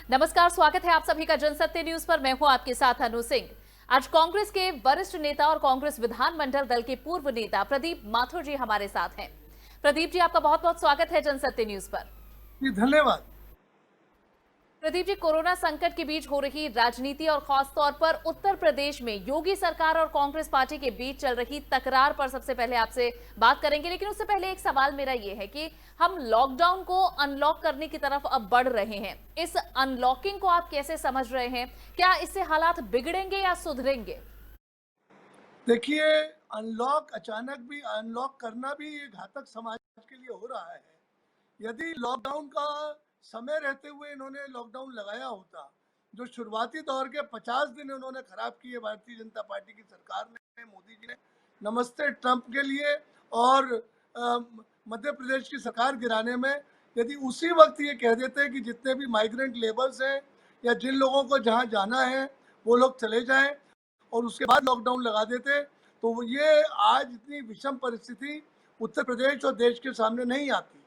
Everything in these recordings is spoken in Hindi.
नमस्कार, स्वागत है आप सभी का जनसत्य न्यूज पर। मैं हूं आपके साथ अनु सिंह। आज कांग्रेस के वरिष्ठ नेता और कांग्रेस विधानमंडल दल के पूर्व नेता प्रदीप माथुर जी हमारे साथ हैं। प्रदीप जी, आपका बहुत बहुत स्वागत है जनसत्य न्यूज पर। जी धन्यवाद। प्रदीप जी, कोरोना संकट के बीच हो रही राजनीति और खास तौर पर उत्तर प्रदेश में योगी सरकार और कांग्रेस पार्टी के बीच चल रही तकरार पर सबसे पहले आपसे बात करेंगे, लेकिन उससे पहले एक सवाल मेरा ये है कि हम लॉकडाउन को अनलॉक करने की तरफ अब बढ़ रहे हैं। इस अनलॉकिंग को आप कैसे समझ रहे हैं? क्या इससे हालात बिगड़ेंगे या सुधरेंगे? देखिए, अनलॉक अचानक भी अनलॉक करना भी एक घातक समाज के लिए हो रहा है। यदि लॉकडाउन का समय रहते हुए इन्होंने लॉकडाउन लगाया होता, जो शुरुआती दौर के 50 दिन उन्होंने खराब किए भारतीय जनता पार्टी की सरकार ने, मोदी जी ने, नमस्ते ट्रंप के लिए और मध्य प्रदेश की सरकार गिराने में, यदि उसी वक्त ये कह देते कि जितने भी माइग्रेंट लेबर्स हैं या जिन लोगों को जहाँ जाना है वो लोग चले जाएं और उसके बाद लॉकडाउन लगा देते, तो ये आज इतनी विषम परिस्थिति उत्तर प्रदेश और देश के सामने नहीं आती।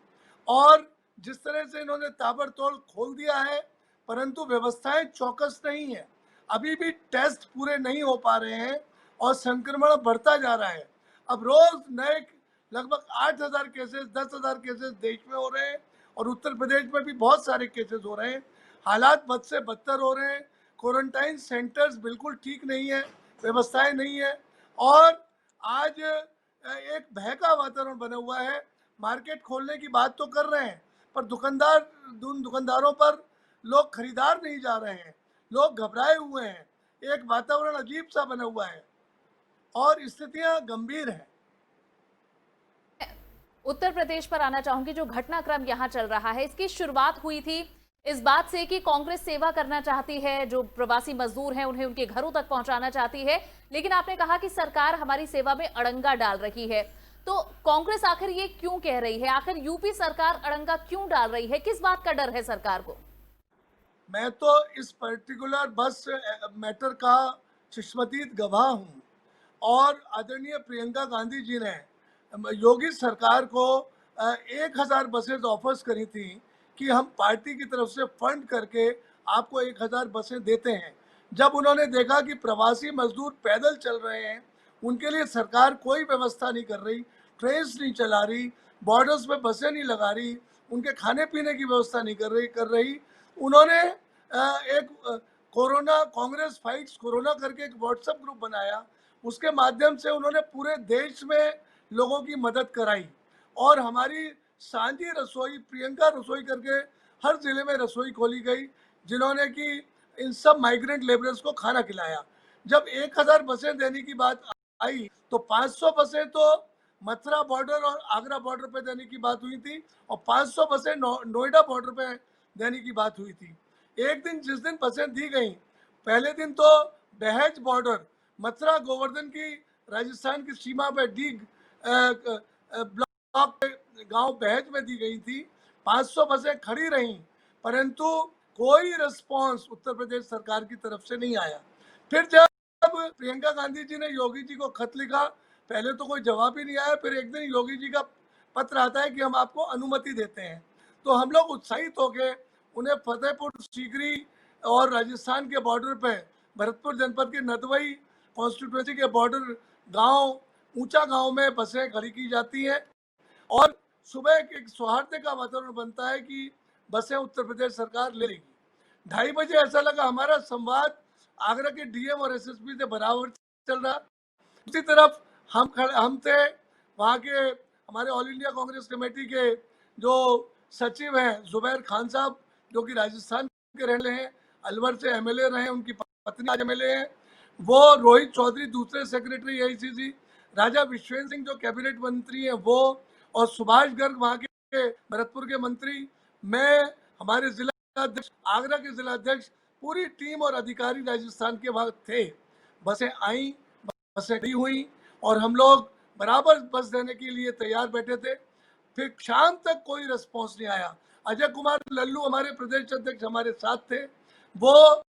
और जिस तरह से इन्होंने ताबड़तोड़ खोल दिया है, परंतु व्यवस्थाएं चौकस नहीं है। अभी भी टेस्ट पूरे नहीं हो पा रहे हैं और संक्रमण बढ़ता जा रहा है। अब रोज नए लगभग 8,000 केसेस, 10,000 केसेस देश में हो रहे हैं और उत्तर प्रदेश में भी बहुत सारे केसेस हो रहे हैं। हालात बद से बदतर हो रहे हैं। क्वारंटाइन सेंटर्स बिल्कुल ठीक नहीं है, व्यवस्थाएं नहीं है और आज एक भय का वातावरण बना हुआ है। मार्केट खोलने की बात तो कर रहे हैं, पर दुकानदारों पर लोग खरीदार नहीं जा रहे हैं, लोग घबराए हुए हैं। एक वातावरण अजीब सा बना हुआ है और स्थितियां गंभीर हैं। उत्तर प्रदेश पर आना चाहूंगी। जो घटनाक्रम यहां चल रहा है, इसकी शुरुआत हुई थी इस बात से कि कांग्रेस सेवा करना चाहती है, जो प्रवासी मजदूर हैं उन्हें उनके घरों तक पहुंचाना चाहती है, लेकिन आपने कहा कि सरकार हमारी सेवा में अड़ंगा डाल रही है। तो कांग्रेस आखिर ये क्यों कह रही है? आखिर यूपी सरकार अड़ंगा क्यों डाल रही है? किस बात का डर है सरकार को? मैं तो इस पर्टिकुलर बस मैटर का चश्मदीद गवाह हूँ और आदरणीय प्रियंका गांधी जी ने योगी सरकार को 1,000 बसेस ऑफर्स करी थी कि हम पार्टी की तरफ से फंड करके आपको 1,000 बसें देते हैं। जब उन्होंने देखा कि प्रवासी मजदूर पैदल चल रहे हैं, उनके लिए सरकार कोई व्यवस्था नहीं कर रही, ट्रेन्स नहीं चला रही, बॉर्डर्स पे बसें नहीं लगा रही, उनके खाने पीने की व्यवस्था नहीं कर रही, उन्होंने एक कोरोना कांग्रेस फाइट्स कोरोना करके एक व्हाट्सएप ग्रुप बनाया। उसके माध्यम से उन्होंने पूरे देश में लोगों की मदद कराई और हमारी सांझी रसोई, प्रियंका रसोई करके हर जिले में रसोई खोली गई, जिन्होंने कि इन सब माइग्रेंट लेबरर्स को खाना खिलाया। जब 1,000 बसें देने की बात आई तो 500 बसें तो मथुरा बॉर्डर और आगरा बॉर्डर पे देने की बात हुई थी और 500 बसें नोएडा बॉर्डर पे देने की बात हुई थी। एक दिन जिस दिन बसें दी गई, पहले दिन तो दहेज बॉर्डर, मथुरा गोवर्धन की राजस्थान की सीमा पे डी ब्लॉक गांव बहज में दी गई थी। 500 बसें खड़ी रहीं, परंतु कोई रिस्पॉन्स उत्तर प्रदेश सरकार की तरफ से नहीं आया। फिर जब प्रियंका गांधी जी ने योगी जी को खत लिखा, पहले तो कोई जवाब ही नहीं आया। फिर एक दिन योगी जी का पत्र आता है कि हम आपको अनुमति देते हैं। तो हम लोग उत्साहित हो गए, उन्हें फतेहपुर सीकरी और राजस्थान के बॉर्डर पे भरतपुर जनपद के नदवई कॉन्स्टिट्यूंसी के बॉर्डर गांव, ऊंचा गांव में बसें खड़ी की जाती हैं और सुबह एक सौहार्द का वातावरण बनता है कि बसें उत्तर प्रदेश सरकार ले लेगी। 2:30 बजे ऐसा लगा हमारा संवाद आगरा के डीएम और एसएसपी से बराबर चल रहा। दूसरी तरफ हम थे वहाँ के, हमारे ऑल इंडिया कांग्रेस कमेटी के जो सचिव हैं जुबैर खान साहब, जो कि राजस्थान के रहने हैं, अलवर से एमएलए रहे, उनकी पत्नी आज एमएलए हैं, वो रोहित चौधरी दूसरे सेक्रेटरी एआईसीसी, राजा विश्वेंद्र सिंह जो कैबिनेट मंत्री हैं वो, और सुभाष गर्ग वहाँ के भरतपुर के मंत्री, मैं, हमारे जिला अध्यक्ष, आगरा के जिला अध्यक्ष, पूरी टीम और अधिकारी राजस्थान के वहाँ थे। बसें आई, बसें खड़ी हुई और हम लोग बराबर बस देने के लिए तैयार बैठे थे। फिर शाम तक कोई रिस्पॉन्स नहीं आया। अजय कुमार लल्लू हमारे प्रदेश अध्यक्ष हमारे साथ थे, वो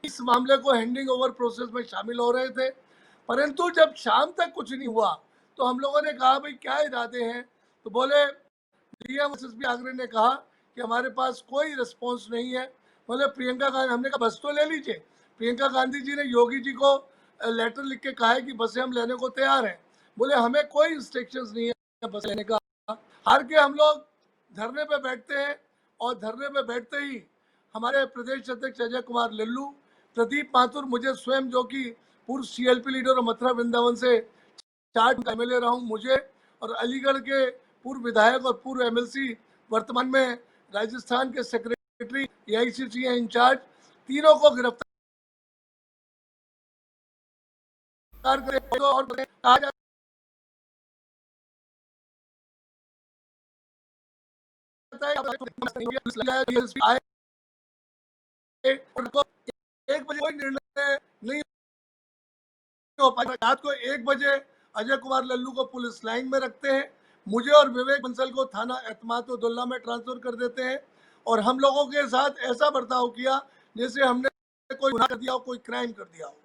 इस मामले को हैंडिंग ओवर प्रोसेस में शामिल हो रहे थे, परंतु जब शाम तक कुछ नहीं हुआ तो हम लोगों ने कहा भाई क्या इरादे हैं, तो बोले डीएम एसएसपी आगरा ने कहा कि हमारे पास कोई रिस्पॉन्स नहीं है, बोले प्रियंका गांधी, हमने कहा बस तो ले लीजिए। प्रियंका गांधी जी ने योगी जी को लेटर लिख के कहा है कि बसें हम लेने को तैयार हैं। बोले हमें कोई इंस्ट्रक्शंस नहीं है बस लेने का। हार के हम लोग धरने पे बैठते हैं और धरने पे बैठते ही हमारे प्रदेश अध्यक्ष अजय कुमार लल्लू, प्रदीप माथुर, मुझे स्वयं जो कि पूर्व सीएलपी लीडर और मथुरा वृंदावन से 4 एमएलए रहा हूँ, मुझे और अलीगढ़ के पूर्व विधायक और पूर्व एमएलसी, वर्तमान में राजस्थान के सेक्रेटरी एआईसीसी हैं इंचार्ज, तीनों को गिरफ्तार करें और कहा जाता है उनको 1 बजे कोई निर्णय नहीं हो पाएगा। रात को 1 बजे अजय कुमार लल्लू को पुलिस लाइन में रखते हैं, मुझे और विवेक बंसल को थाना एतमाद-उद-दौला में ट्रांसफर कर देते हैं और हम लोगों के साथ ऐसा बर्ताव किया जैसे हमने कोई गुनाह कर दिया हो, कोई क्राइम कर दिया हो।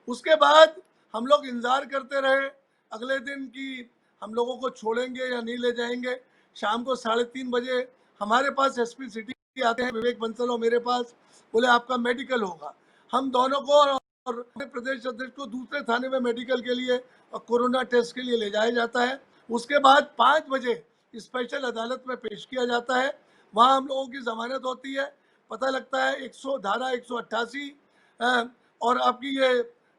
उसके बाद हम लोग इंतजार करते रहे अगले दिन कि हम लोगों को छोड़ेंगे या नहीं ले जाएंगे। शाम को 3:30 बजे हमारे पास एसपी सिटी आते हैं, विवेक बंसल और मेरे पास, बोले आपका मेडिकल होगा। हम दोनों को और प्रदेश अध्यक्ष को दूसरे थाने में मेडिकल के लिए और कोरोना टेस्ट के लिए ले जाया जाता है। उसके बाद 5 बजे स्पेशल अदालत में पेश किया जाता है। वहाँ हम लोगों की जमानत होती है। पता लगता है धारा 188 और आपकी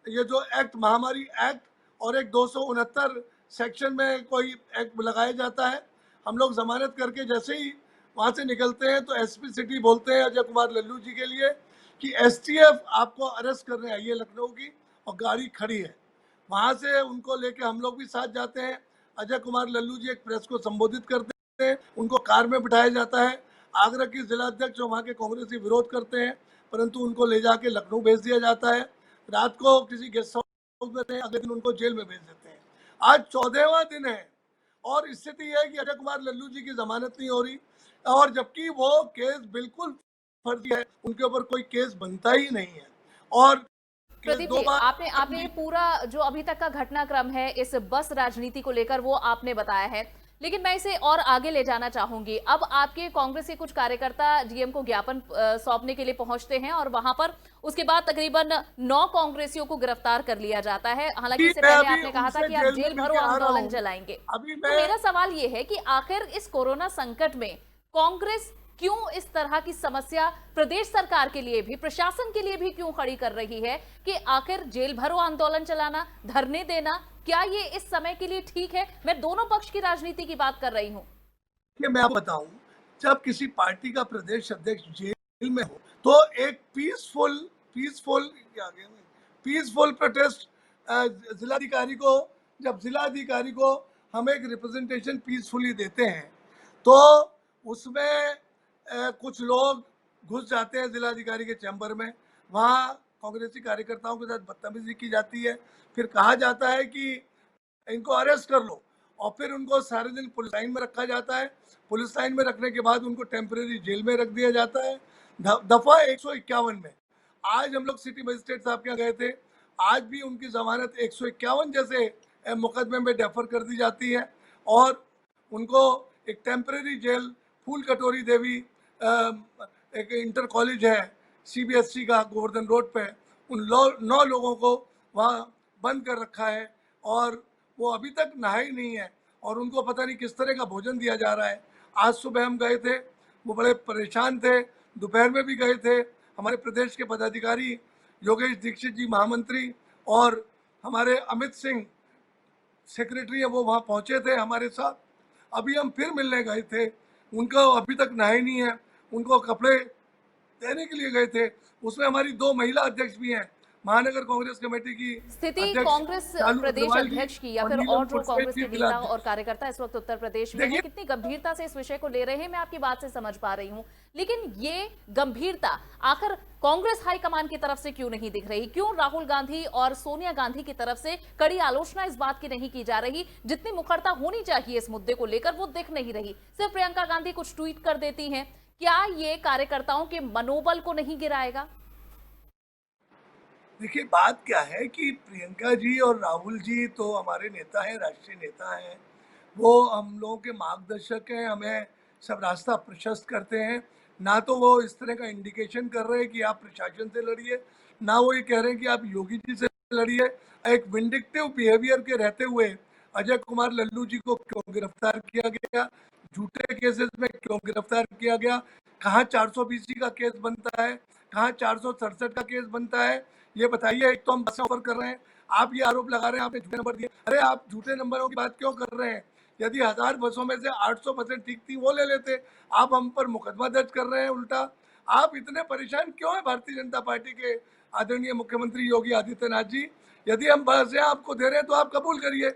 ये जो एक्ट, महामारी एक्ट और एक 269 सेक्शन में कोई एक्ट लगाया जाता है। हम लोग जमानत करके जैसे ही वहाँ से निकलते हैं तो एसपी सिटी बोलते हैं अजय कुमार लल्लू जी के लिए कि एसटीएफ आपको अरेस्ट करने आई है लखनऊ की और गाड़ी खड़ी है। वहाँ से उनको लेके हम लोग भी साथ जाते हैं। अजय कुमार लल्लू जी एक प्रेस को संबोधित करते हैं, उनको कार में बिठाया जाता है। आगरा की जिला अध्यक्ष वहाँ के कांग्रेसी विरोध करते हैं, परंतु उनको ले जाके लखनऊ भेज दिया जाता है। रात को किसी गेस्ट हाउस में, अगले दिन उनको जेल में भेज देते हैं। आज 14वां दिन है और स्थिति यह है कि अजय कुमार लल्लू जी की जमानत नहीं हो रही और जबकि वो केस बिल्कुल फर्जी है, उनके ऊपर कोई केस बनता ही नहीं है। और प्रदीप जी, आपने ये पूरा जो अभी तक का घटनाक्रम है इस बस राजनीति को लेकर वो आपने बताया है, लेकिन मैं इसे और आगे ले जाना चाहूंगी। अब आपके कांग्रेस के कुछ कार्यकर्ता डीएम को ज्ञापन सौंपने के लिए पहुंचते हैं और वहां पर उसके बाद तकरीबन 9 कांग्रेसियों को गिरफ्तार कर लिया जाता है। हालांकि इससे पहले आपने कहा था कि आप जेल भरो आंदोलन चलाएंगे। तो मेरा सवाल ये है कि आखिर इस कोरोना संकट में कांग्रेस क्यों इस तरह की समस्या प्रदेश सरकार के लिए भी, प्रशासन के लिए भी क्यों खड़ी कर रही है कि आखिर जेल भरो आंदोलन चलाना, धरने देना, क्या ये इस समय के लिए ठीक है? मैं दोनों पक्ष की राजनीति की बात कर रही हूँ। मैं आपको बताऊं, जब किसी पार्टी का प्रदेश अध्यक्ष जेल में हो तो एक पीसफुल प्रोटेस्ट जिलाधिकारी को हम एक रिप्रेजेंटेशन पीसफुली देते हैं तो उसमें कुछ लोग घुस जाते हैं जिलाधिकारी के चैम्बर में। वहाँ कांग्रेसी कार्यकर्ताओं के साथ बदतमीजी की जाती है, फिर कहा जाता है कि इनको अरेस्ट कर लो और फिर उनको सारे दिन पुलिस लाइन में रखा जाता है। पुलिस लाइन में रखने के बाद उनको टेम्परेरी जेल में रख दिया जाता है। दफा 151 में आज हम लोग सिटी मजिस्ट्रेट साहब के यहाँ गए थे, आज भी उनकी जमानत 151 जैसे मुकदमे में डेफर कर दी जाती है और उनको एक टेम्परेरी जेल फूल कटोरी देवी एक इंटर कॉलेज है सीबीएसई का गोवर्धन रोड पे, उन 9 लोगों को वहाँ बंद कर रखा है और वो अभी तक नहाई नहीं है और उनको पता नहीं किस तरह का भोजन दिया जा रहा है। आज सुबह हम गए थे, वो बड़े परेशान थे, दोपहर में भी गए थे। हमारे प्रदेश के पदाधिकारी योगेश दीक्षित जी महामंत्री और हमारे अमित सिंह सेक्रेटरी है, वो वहाँ पहुँचे थे हमारे साथ। अभी हम फिर मिलने गए थे, उनको अभी तक नहाई नहीं है, उनको कपड़े देने के लिए गए थे। उसमें हमारी 2 महिला अध्यक्ष भी हैं, महानगर कांग्रेस कमेटी की स्थिति कांग्रेस प्रदेश अध्यक्ष की या फिर और जो कांग्रेस के नेता और कार्यकर्ता इस वक्त उत्तर प्रदेश में है, कितनी गंभीरता से इस विषय को ले रहे हैं मैं आपकी बात से समझ पा रही हूं, लेकिन ये गंभीरता आखिर कांग्रेस हाईकमान की तरफ से क्यों नहीं दिख रही? क्यों राहुल गांधी और सोनिया गांधी की तरफ से कड़ी आलोचना इस बात की नहीं की जा रही? जितनी मुखरता होनी चाहिए इस मुद्दे को लेकर वो दिख नहीं रही। सिर्फ प्रियंका गांधी कुछ ट्वीट कर देती हैं, क्या ये कार्यकर्ताओं के मनोबल को नहीं गिराएगा? देखिए, बात क्या है कि प्रियंका जी और राहुल जी तो हमारे नेता हैं, राष्ट्रीय नेता हैं, वो हम लोगों के मार्गदर्शक हैं, हमें सब रास्ता प्रशस्त करते हैं। ना तो वो इस तरह का इंडिकेशन कर रहे हैं कि आप प्रशासन से लड़िए, ना वो ये कह रहे हैं कि आप योगी जी से लड़िए। एक विंडिक्टिव बिहेवियर के रहते हुए अजय कुमार लल्लू जी को क्यों गिरफ्तार किया गया, झूठे केसेस में क्यों गिरफ्तार किया गया, कहाँ 420 का केस बनता है, कहाँ 467 का केस बनता है, ये बताइए। एक तो हम बसें ऑफर कर रहे हैं, आप ये आरोप लगा रहे हैं आपने झूठे नंबर दिए। अरे आप झूठे नंबरों की बात क्यों कर रहे हैं? यदि 1000 बसों में से 800 बसें ठीक थी वो ले लेते। आप हम पर मुकदमा दर्ज कर रहे हैं उल्टा। आप इतने परेशान क्यों हैं भारतीय जनता पार्टी के आदरणीय मुख्यमंत्री योगी आदित्यनाथ जी? यदि हम बसें आपको दे रहे हैं तो आप कबूल करिए।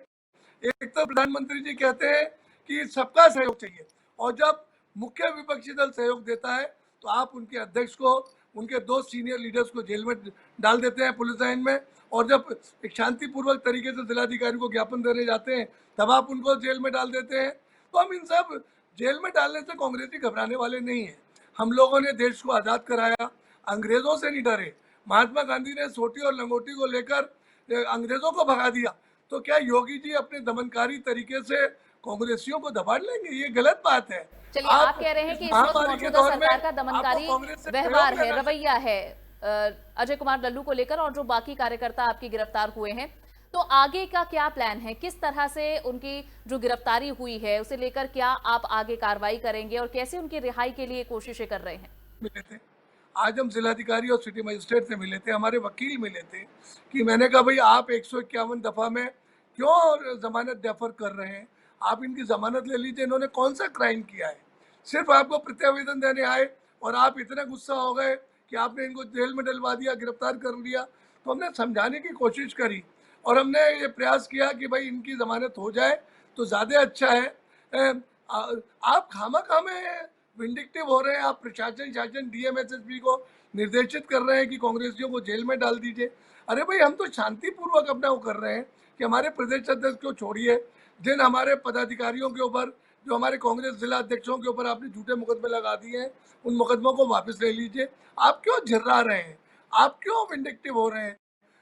एक तो प्रधानमंत्री जी कहते हैं कि सबका सहयोग चाहिए, और जब मुख्य विपक्षी दल सहयोग देता है तो आप उनके अध्यक्ष को, उनके 2 सीनियर लीडर्स को जेल में डाल देते हैं पुलिस लाइन में, और जब एक शांतिपूर्वक तरीके से जिलाधिकारी को ज्ञापन देने जाते हैं तब आप उनको जेल में डाल देते हैं। तो हम इन सब जेल में डालने से कांग्रेसी घबराने वाले नहीं है। हम लोगों ने देश को आज़ाद कराया, अंग्रेजों से नहीं डरे। महात्मा गांधी ने सोटी और लंगोटी को लेकर अंग्रेजों को भगा दिया, तो क्या योगी जी अपने दमनकारी तरीके से कांग्रेसियों को दबा लेंगे? ये गलत बात है। चलिए, आप कह रहे हैं कि इस वक्त महामारी के मौजूदा दौर में सरकार का आपको दमनकारी कांग्रेस से व्यवहार सहयोग है, लेना रवैया है अजय कुमार लल्लू को लेकर, और जो बाकी कार्यकर्ता आपके गिरफ्तार हुए हैं, तो आगे का क्या प्लान है? किस तरह से उनकी जो गिरफ्तारी हुई है उसे लेकर क्या आप आगे कार्रवाई करेंगे और कैसे उनकी रिहाई के लिए कोशिशें कर रहे हैं? मिले थे। आज हम जिलाधिकारी और सिटी मजिस्ट्रेट से मिले थे, हमारे वकील मिले थे, कि मैंने कहा भाई आप 151 दफा में क्यों जमानत डेफर कर रहे हैं? आप इनकी जमानत ले लीजिए, इन्होंने कौन सा क्राइम किया है? सिर्फ आपको प्रत्यावेदन देने आए और आप इतने गुस्सा हो गए कि आपने इनको जेल में डलवा दिया, गिरफ्तार कर लिया। तो हमने समझाने की कोशिश करी और हमने ये प्रयास किया कि भाई इनकी जमानत हो जाए तो ज़्यादा अच्छा है। आप खामा में विंडिक्टिव हो रहे हैं, आप प्रशासन शासन डीएम एसएसपी को निर्देशित कर रहे हैं कि कांग्रेसियों को जेल में डाल दीजिए। अरे भाई हम तो शांतिपूर्वक अपना वो कर रहे हैं कि हमारे प्रदेश अध्यक्ष को छोड़िए, जिन हमारे पदाधिकारियों के ऊपर, जो हमारे कांग्रेस जिला अध्यक्षों के ऊपर आपने झूठे मुकदमे लगा दिए हैं, उन मुकदमों को वापस ले लीजिए। आप क्यों झिर्रा रहे हैं? आप क्यों विंडिक्टिव हो रहे हैं?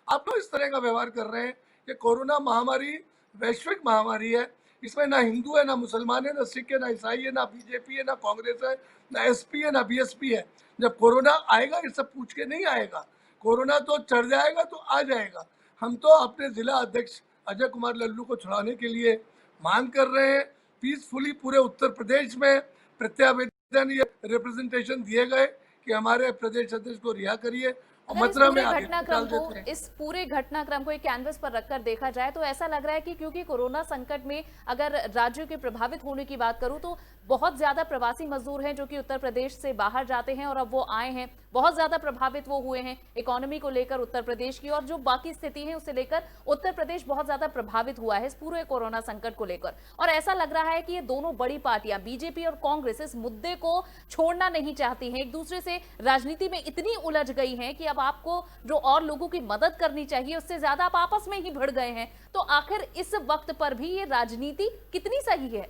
आप क्यों इस तरह का व्यवहार कर रहे हैं? कि कोरोना महामारी वैश्विक महामारी है, इसमें ना हिंदू है, ना मुसलमान है, ना सिख है, ना ईसाई है, ना बीजेपी है, ना कांग्रेस है, ना एसपी है, ना बीएसपी है। जब कोरोना आएगा ये सब पूछ के नहीं आएगा, कोरोना तो चढ़ जाएगा तो आ जाएगा। हम तो अपने जिला अध्यक्ष अजय कुमार लल्लू को छुड़ाने के लिए मांग कर रहे हैं। पीसफुली पूरे उत्तर प्रदेश में प्रत्यावेदन या रिप्रेजेंटेशन दिए गए कि हमारे प्रदेश अध्यक्ष को रिहा करिए, और अगर इस मथुरा में पूरे आगे घटनाक्रम डाल को देते हैं। इस पूरे घटनाक्रम को एक कैनवस पर रखकर देखा जाए तो ऐसा लग रहा है कि क्योंकि कोरोना संकट में अगर राज्यों के प्रभावित होने की बात करूं तो बहुत ज्यादा प्रवासी मजदूर हैं जो कि उत्तर प्रदेश से बाहर जाते हैं और अब वो आए हैं, बहुत ज्यादा प्रभावित वो हुए हैं इकोनॉमी को लेकर उत्तर प्रदेश की, और जो बाकी स्थिति है उसे लेकर उत्तर प्रदेश बहुत ज्यादा प्रभावित हुआ है इस पूरे कोरोना संकट को लेकर। और ऐसा लग रहा है कि ये दोनों बड़ी पार्टियां बीजेपी और कांग्रेस इस मुद्दे को छोड़ना नहीं चाहती हैं, एक दूसरे से राजनीति में इतनी उलझ गई हैं कि अब आपको जो और लोगों की मदद करनी चाहिए उससे ज्यादा आप आपस में ही भिड़ गए हैं। तो आखिर इस वक्त पर भी ये राजनीति कितनी सही है?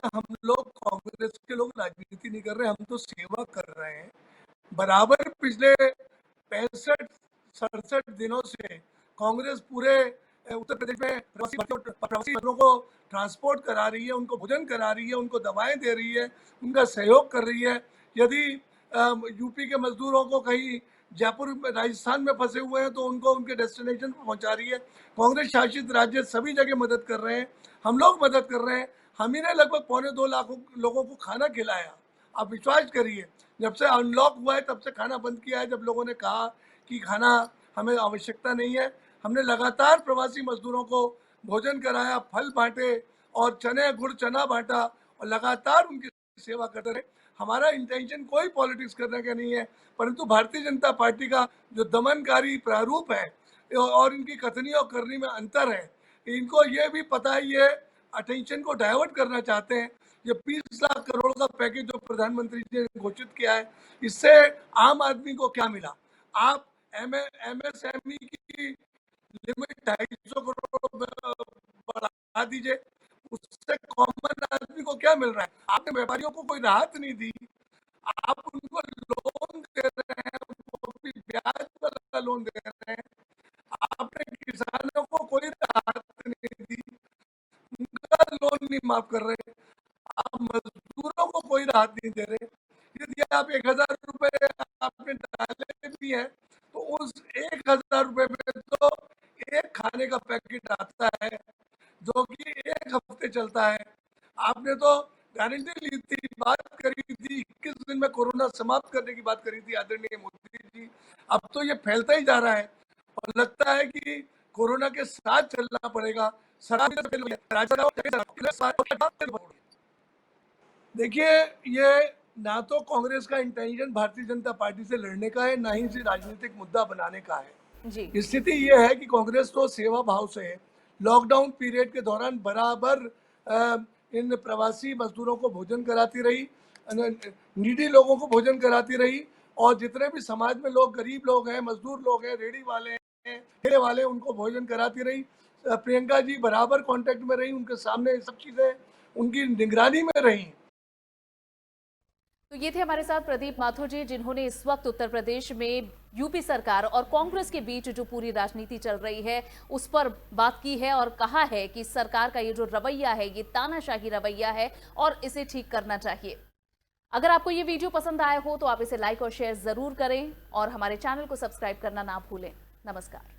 हम लोग कांग्रेस के लोग राजनीति नहीं कर रहे, हम तो सेवा कर रहे हैं। बराबर पिछले 65-67 दिनों से कांग्रेस पूरे उत्तर प्रदेश में प्रवासी मजदूरों को ट्रांसपोर्ट करा रही है, उनको भोजन करा रही है, उनको दवाएं दे रही है, उनका सहयोग कर रही है। यदि यूपी के मजदूरों को कहीं जयपुर राजस्थान में फंसे हुए हैं तो उनको उनके डेस्टिनेशन पर पहुंचा रही है। कांग्रेस शासित राज्य सभी जगह मदद कर रहे हैं, हम लोग मदद कर रहे हैं। हम ही ने लगभग 2.25 लाख लोगों को खाना खिलाया। आप विश्वास करिए, जब से अनलॉक हुआ है तब से खाना बंद किया है। जब लोगों ने कहा कि खाना हमें आवश्यकता नहीं है, हमने लगातार प्रवासी मजदूरों को भोजन कराया, फल बांटे और चने गुड़ चना बांटा, और लगातार उनकी सेवा करते रहे। हमारा इंटेंशन कोई पॉलिटिक्स करने का नहीं है, परंतु भारतीय जनता पार्टी का जो दमनकारी प्रारूप है और इनकी कथनी और करनी में अंतर है, इनको ये भी पता है, ये अटेंशन को डाइवर्ट करना चाहते हैं। ये 20 लाख करोड़ का पैकेज जो प्रधानमंत्री जी ने घोषित किया है, इससे आम आदमी को क्या मिला? आप एमएसएमई की लिमिट 250 करोड़ बढ़ा दीजिए, उससे कॉमन आदमी को क्या मिल रहा है? आपने व्यापारियों को कोई राहत नहीं दी, आप उनको लोन दे रहे हैं, वो भी ब्याज वाला लोन दे रहे हैं। आपने किसानों को कोई राहत नहीं दी, उनका लोन नहीं माफ कर रहे। आप मजदूरों को कोई राहत नहीं दे रहे। मिलती हैं तो उस 1000 रुपए में तो एक खाने का पैकेट आता है जो कि 1 हफ्ते चलता है। आपने तो गारंटी ली थी, बात करी थी, 21 दिन में कोरोना समाप्त करने की बात करी थी आदरणीय मोदी जी। अब तो ये फैलता ही जा रहा है और लगता है कि कोरोना के साथ चलना पड़ेगा। देखिए, ये ना तो कांग्रेस का इंटेंशन भारतीय जनता पार्टी से लड़ने का है, ना ही इसे राजनीतिक मुद्दा बनाने का है। जी। स्थिति ये है कि कांग्रेस तो सेवा भाव से लॉकडाउन पीरियड के दौरान बराबर इन प्रवासी मजदूरों को भोजन कराती रही, नीडी लोगों को भोजन कराती रही और जितने भी समाज में लोग, गरीब लोग हैं, मजदूर लोग हैं, रेहड़ी वाले हैं, ठेले वाले, उनको भोजन कराती रही। प्रियंका जी बराबर कांटेक्ट में रही, उनके सामने ये सब चीजें उनकी निगरानी में रही। तो ये थे हमारे साथ प्रदीप माथुर जी, जिन्होंने इस वक्त उत्तर प्रदेश में यूपी सरकार और कांग्रेस के बीच जो पूरी राजनीति चल रही है उस पर बात की है और कहा है कि सरकार का ये जो रवैया है ये तानाशाही रवैया है और इसे ठीक करना चाहिए। अगर आपको ये वीडियो पसंद आया हो तो आप इसे लाइक और शेयर जरूर करें और हमारे चैनल को सब्सक्राइब करना ना भूलें। नमस्कार।